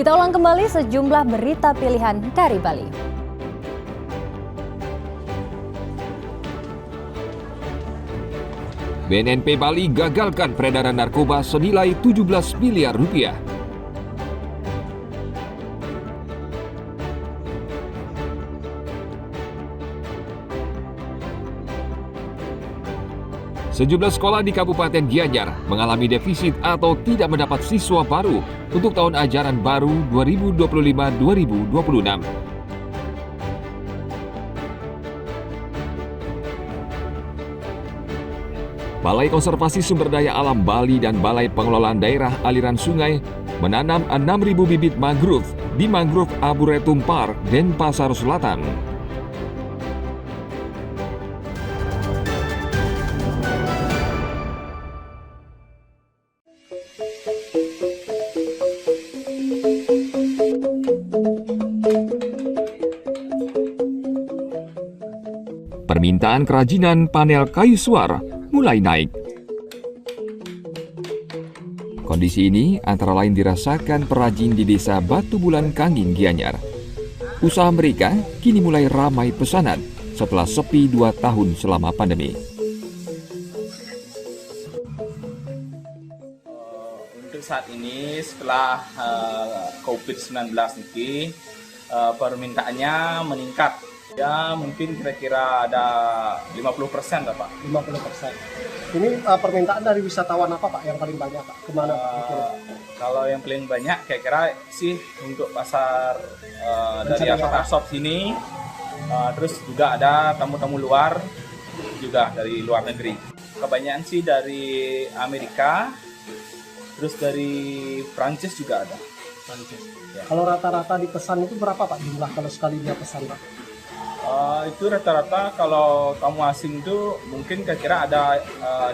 Kita ulang kembali sejumlah berita pilihan dari Bali. BNNP Bali gagalkan peredaran narkoba senilai 17 miliar rupiah. Sejumlah sekolah di Kabupaten Gianyar mengalami defisit atau tidak mendapat siswa baru untuk tahun ajaran baru 2025-2026. Balai Konservasi Sumber Daya Alam Bali dan Balai Pengelolaan Daerah Aliran Sungai menanam 6.000 bibit mangrove di Mangrove Arboretum Park, Denpasar Selatan. Permintaan kerajinan panel kayu suar mulai naik. Kondisi ini antara lain dirasakan perajin di desa Batu Bulan Kangin, Gianyar. Usaha mereka kini mulai ramai pesanan setelah sepi 2 tahun selama pandemi. Untuk saat ini setelah COVID-19 ini permintaannya meningkat. Ya mungkin kira-kira ada 50% lah Pak. 50%. Ini permintaan dari wisatawan apa Pak yang paling banyak Pak? Kemana Pak? Kalau yang paling banyak kira-kira sih untuk pasar dari Asop sini. Terus juga ada tamu-tamu luar juga dari luar negeri. Kebanyakan sih dari Amerika, terus dari Prancis juga ada. Ya. Kalau rata-rata dipesan itu berapa Pak jumlah kalau sekali dia pesan Pak? Itu rata-rata kalau tamu asing itu mungkin kira-kira ada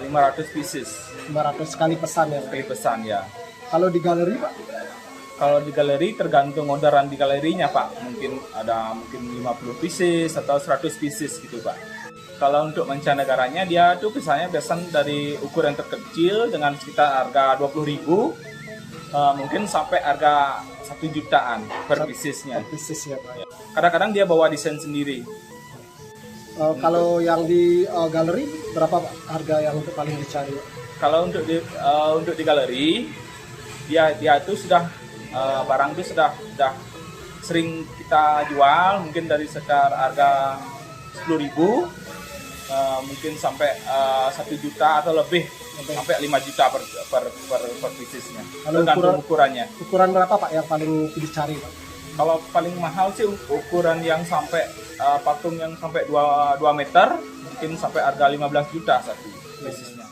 500 pieces. 500 sekali pesan ya? Sekali pesan ya. Kalau di galeri Pak? Kalau di galeri tergantung orderan di galerinya Pak. Mungkin ada 50 pieces atau 100 pieces gitu Pak. Kalau untuk mancanegaranya dia tuh misalnya pesan dari ukuran terkecil dengan sekitar harga 20.000 mungkin sampai harga 1 jutaan per piecesnya. Pieces ya Pak. Kadang-kadang dia bawa desain sendiri. Kalau yang di galeri berapa Pak harga yang untuk paling dicari? Kalau untuk di galeri dia itu sudah barang itu sudah sering kita jual mungkin dari sekitar harga 10.000 mungkin sampai 1 juta atau lebih sampai 5 juta per piecesnya. Tergantung ukurannya. Ukuran berapa Pak yang paling dicari Pak? Kalau paling mahal sih ukuran yang sampai patung yang sampai 2 meter mungkin sampai harga 15 juta satu piecesnya.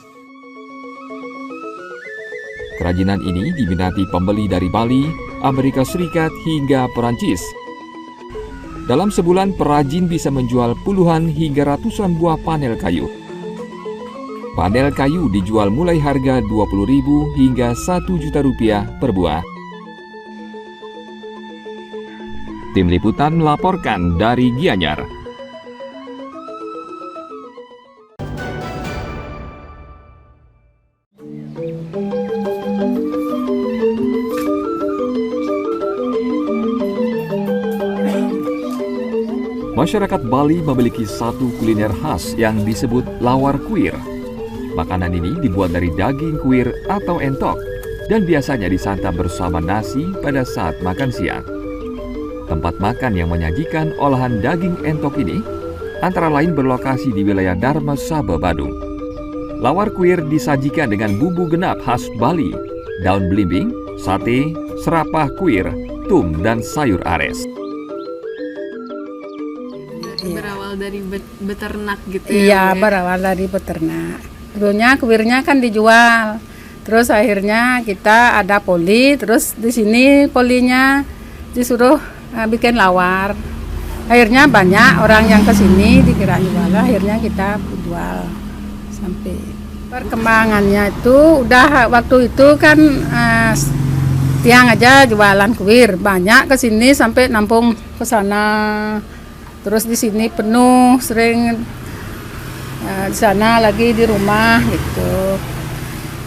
Kerajinan ini diminati pembeli dari Bali, Amerika Serikat hingga Perancis. Dalam sebulan perajin bisa menjual puluhan hingga ratusan buah panel kayu. Panel kayu dijual mulai harga 20.000 hingga 1 juta rupiah per buah. Tim Liputan melaporkan dari Gianyar. Masyarakat Bali memiliki satu kuliner khas yang disebut lawar kuir. Makanan ini dibuat dari daging kuir atau entok dan biasanya disantap bersama nasi pada saat makan siang. Tempat makan yang menyajikan olahan daging entok ini antara lain berlokasi di wilayah Dharma Saba, Badung. Lawar kuir disajikan dengan bumbu genap khas Bali, daun belimbing, sate, serapah kuir, tum, dan sayur ares. Berawal dari beternak gitu ya? Iya, berawal dari beternak. Dulunya kuirnya kan dijual, terus akhirnya kita ada poli, terus di sini polinya disuruh bikin lawar. Akhirnya banyak orang yang kesini dikira jual, akhirnya kita jual sampai. Perkembangannya itu udah waktu itu kan tiang aja jualan kuir, banyak kesini sampai nampung ke sana. Terus di sini penuh, sering di sana lagi di rumah gitu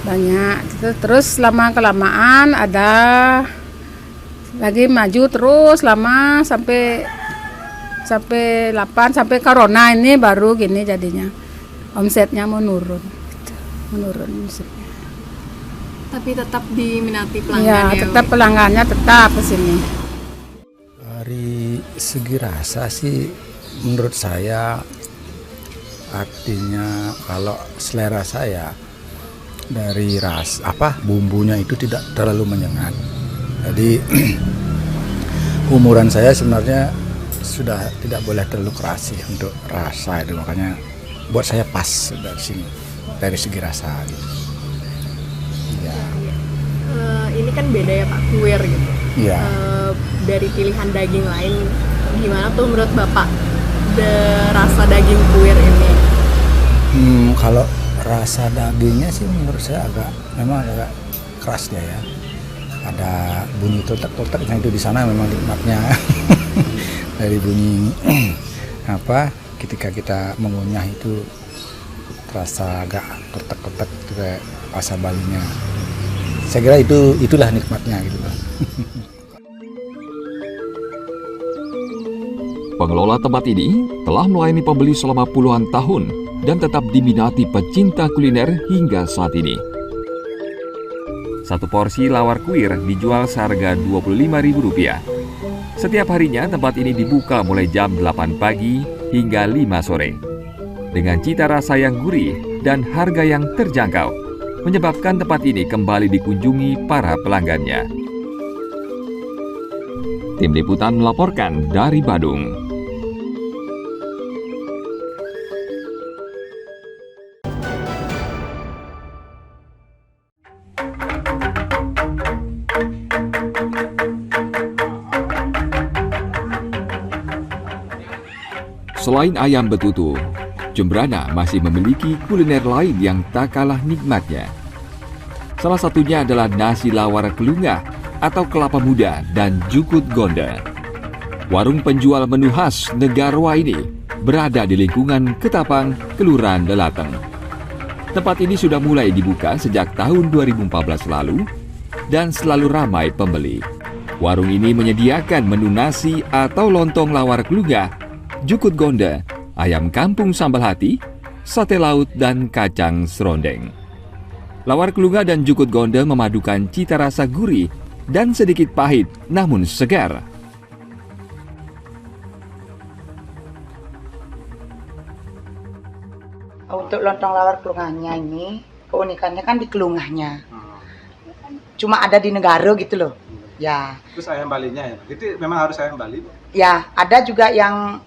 banyak. Terus lama kelamaan ada lagi maju terus lama sampai 8 sampai corona ini baru gini jadinya omsetnya menurun gitu. Menurun omsetnya. Tapi tetap diminati Ya, pelanggannya. tetap pelanggannya tetap ke sini. Dari segi rasa sih menurut saya artinya kalau selera saya dari bumbunya itu tidak terlalu menyengat. Jadi umuran saya sebenarnya sudah tidak boleh terlalu keras sih untuk rasa itu, makanya buat saya pas dari sini dari segi rasa gitu. Ya. Ini kan beda ya Pak, kuir gitu. Iya. Dari pilihan daging lain, gimana tuh menurut Bapak rasa daging kuir ini? Kalau rasa dagingnya sih menurut saya memang agak keras dia ya. Ada bunyi totek-totek, nah itu di sana memang nikmatnya. Dari bunyi ketika kita mengunyah itu terasa agak totek-totek itu kayak rasa Balinya. Saya kira itulah nikmatnya gitu loh. Pengelola tempat ini telah melayani pembeli selama puluhan tahun dan tetap diminati pecinta kuliner hingga saat ini. Satu porsi lawar kuir dijual seharga Rp25.000. Setiap harinya tempat ini dibuka mulai jam 8 pagi hingga 5 sore. Dengan cita rasa yang gurih dan harga yang terjangkau, menyebabkan tempat ini kembali dikunjungi para pelanggannya. Tim Liputan melaporkan dari Badung. Selain ayam betutu, Jembrana masih memiliki kuliner lain yang tak kalah nikmatnya. Salah satunya adalah nasi lawar kelungah atau kelapa muda dan jukut gonda. Warung penjual menu khas Negarwa ini berada di lingkungan Ketapang, Kelurahan Lelateng. Tempat ini sudah mulai dibuka sejak tahun 2014 lalu dan selalu ramai pembeli. Warung ini menyediakan menu nasi atau lontong lawar kelungah, jukut gonda, ayam kampung sambal hati, sate laut, dan kacang serondeng. Lawar kelungah dan jukut gonda memadukan cita rasa gurih dan sedikit pahit namun segar. Untuk lontong lawar kelungahnya ini, keunikannya kan di kelungahnya. Cuma ada di Negara gitu loh. Ya. Terus ayam Balinya ya? Itu memang harus ayam Bali? Ya, ada juga yang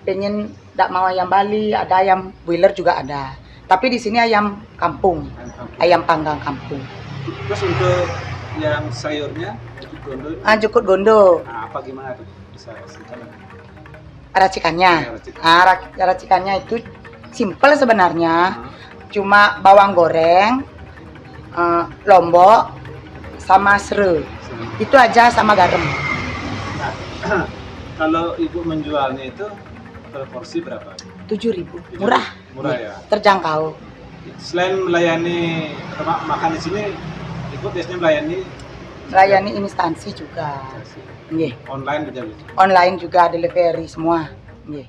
pengen tidak mau ayam Bali, ada ayam broiler juga ada. Tapi di sini ayam kampung, ayam panggang kampung. Terus untuk yang sayurnya, jukut gondo? Jukut gondo. Nah, apa gimana tuh? Bisa ceritakan? Racikannya. Racikannya itu simple sebenarnya. Cuma bawang goreng, lombok, sama serai. Itu aja sama garam. Nah, kalau ibu menjualnya itu per porsi berapa? 7.000, murah. Murah ya. Terjangkau. Selain melayani makan di sini, ibu biasanya melayani instansi juga. Nggih. Online juga bisa. Online juga, delivery semua. Nggih.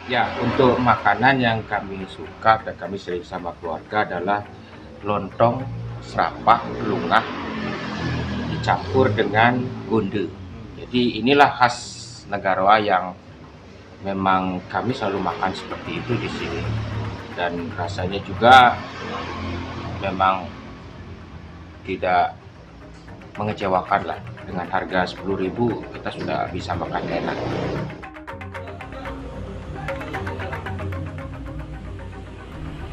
Ya, untuk makanan yang kami suka dan kami sering sama keluarga adalah lontong, serapah, kelungah dicampur dengan gonde. Jadi inilah khas Negarwa yang memang kami selalu makan seperti itu di sini, dan rasanya juga memang tidak mengecewakan lah. Dengan harga 10.000 kita sudah bisa makan enak.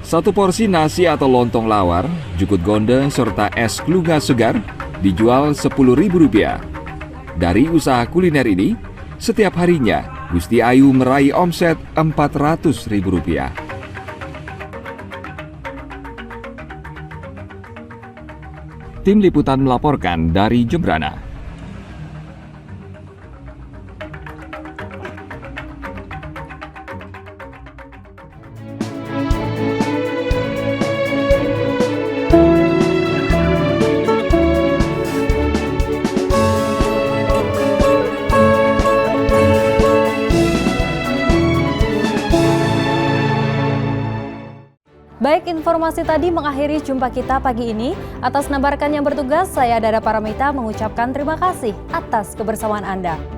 Satu porsi nasi atau lontong lawar, jukut gonda serta es kelungah segar dijual Rp10.000. Dari usaha kuliner ini, setiap harinya Gusti Ayu meraih omset Rp400.000. Tim Liputan melaporkan dari Jembrana. Baik, informasi tadi mengakhiri jumpa kita pagi ini. Atas nama rekan yang bertugas, saya Dada Paramita mengucapkan terima kasih atas kebersamaan Anda.